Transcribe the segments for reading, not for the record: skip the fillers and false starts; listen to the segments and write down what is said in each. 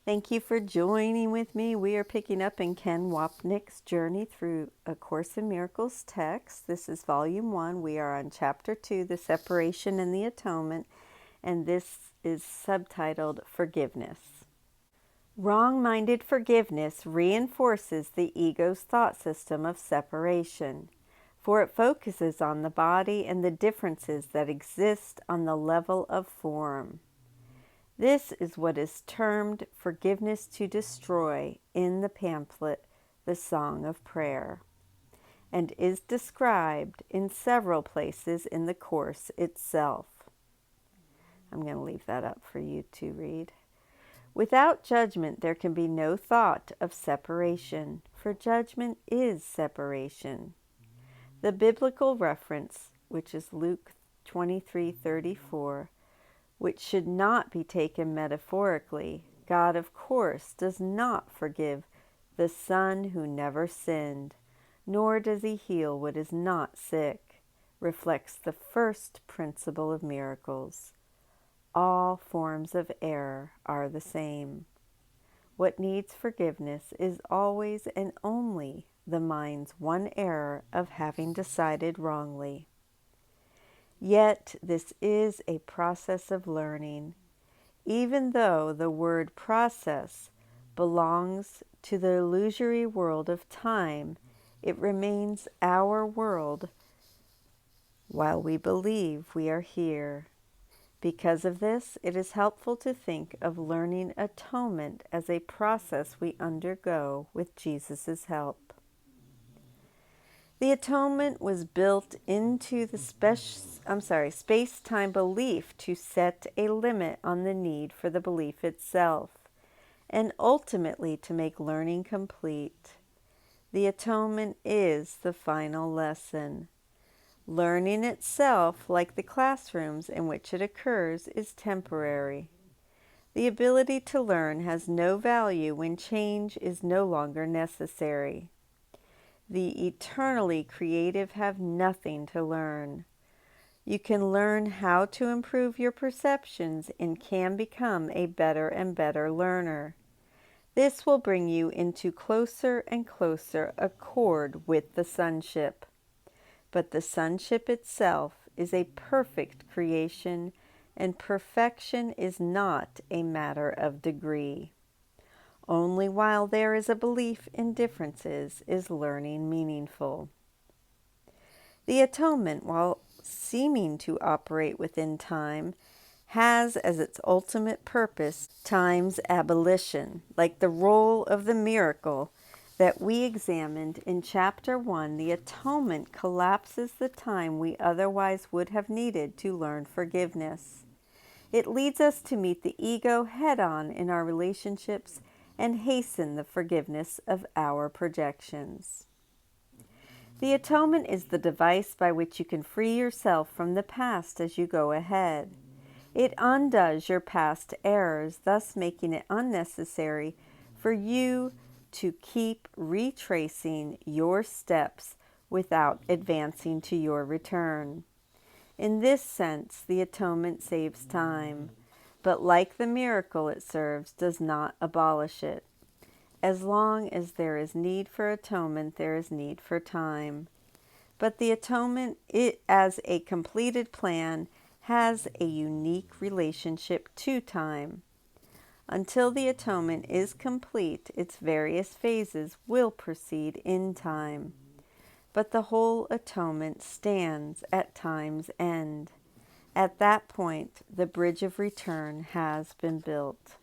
Thank you for joining with me. We are picking up in Ken Wapnick's Journey Through A Course in Miracles text. This is Volume 1. We are on Chapter 2, The Separation and the Atonement, and this is subtitled Forgiveness. Wrong-minded forgiveness reinforces the ego's thought system of separation, for it focuses on the body and the differences that exist on the level of form. This is what is termed forgiveness to destroy in the pamphlet, The Song of Prayer, and is described in several places in the Course itself. I'm going to leave that up for you to read. Without judgment, there can be no thought of separation, for judgment is separation. The biblical reference, which is Luke 23:34, which should not be taken metaphorically. God, of course, does not forgive the son who never sinned, nor does he heal what is not sick, reflects the first principle of miracles. All forms of error are the same. What needs forgiveness is always and only the mind's one error of having decided wrongly. Yet this is a process of learning. Even though the word process belongs to the illusory world of time, it remains our world while we believe we are here. Because of this, it is helpful to think of learning atonement as a process we undergo with Jesus' help. The atonement was built into the space-time belief to set a limit on the need for the belief itself, and ultimately to make learning complete. The atonement is the final lesson. Learning itself, like the classrooms in which it occurs, is temporary. The ability to learn has no value when change is no longer necessary. The eternally creative have nothing to learn. You can learn how to improve your perceptions and can become a better and better learner. This will bring you into closer and closer accord with the sonship. But the sonship itself is a perfect creation, and perfection is not a matter of degree. Only while there is a belief in differences is learning meaningful. The atonement, while seeming to operate within time, has as its ultimate purpose time's abolition, like the role of the miracle that we examined in Chapter 1. The atonement collapses the time we otherwise would have needed to learn forgiveness. It leads us to meet the ego head-on in our relationships and hasten the forgiveness of our projections. The atonement is the device by which you can free yourself from the past as you go ahead. It undoes your past errors, thus making it unnecessary for you to keep retracing your steps without advancing to your return. In this sense, the atonement saves time, but like the miracle it serves, does not abolish it. As long as there is need for atonement, there is need for time. But the atonement, as a completed plan, has a unique relationship to time. Until the atonement is complete, its various phases will proceed in time. But the whole atonement stands at time's end. At that point, the bridge of return has been built.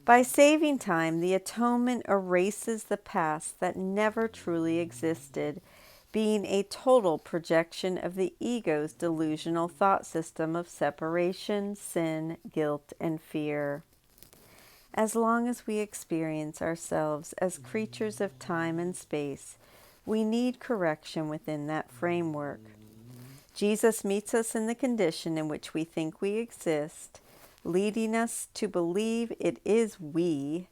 By saving time, the atonement erases the past that never truly existed, being a total projection of the ego's delusional thought system of separation, sin, guilt, and fear. As long as we experience ourselves as creatures of time and space, we need correction within that framework. Jesus meets us in the condition in which we think we exist, leading us to believe it is we,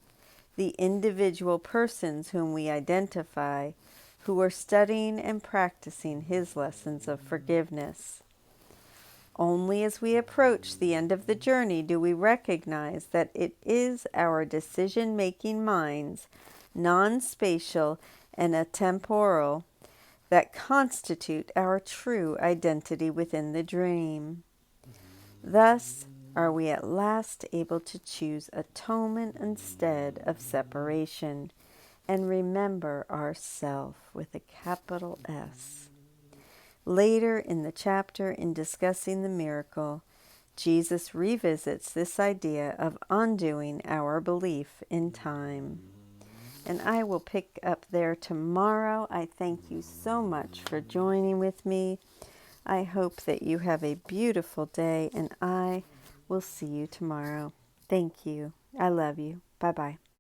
the individual persons whom we identify, who are studying and practicing his lessons of forgiveness. Only as we approach the end of the journey do we recognize that it is our decision-making minds, non-spatial and atemporal, that constitute our true identity within the dream. Thus are we at last able to choose atonement instead of separation and remember ourself with a capital S. Later in the chapter, in discussing the miracle, Jesus revisits this idea of undoing our belief in time. And I will pick up there tomorrow. I thank you so much for joining with me. I hope that you have a beautiful day, and I will see you tomorrow. Thank you. I love you. Bye-bye.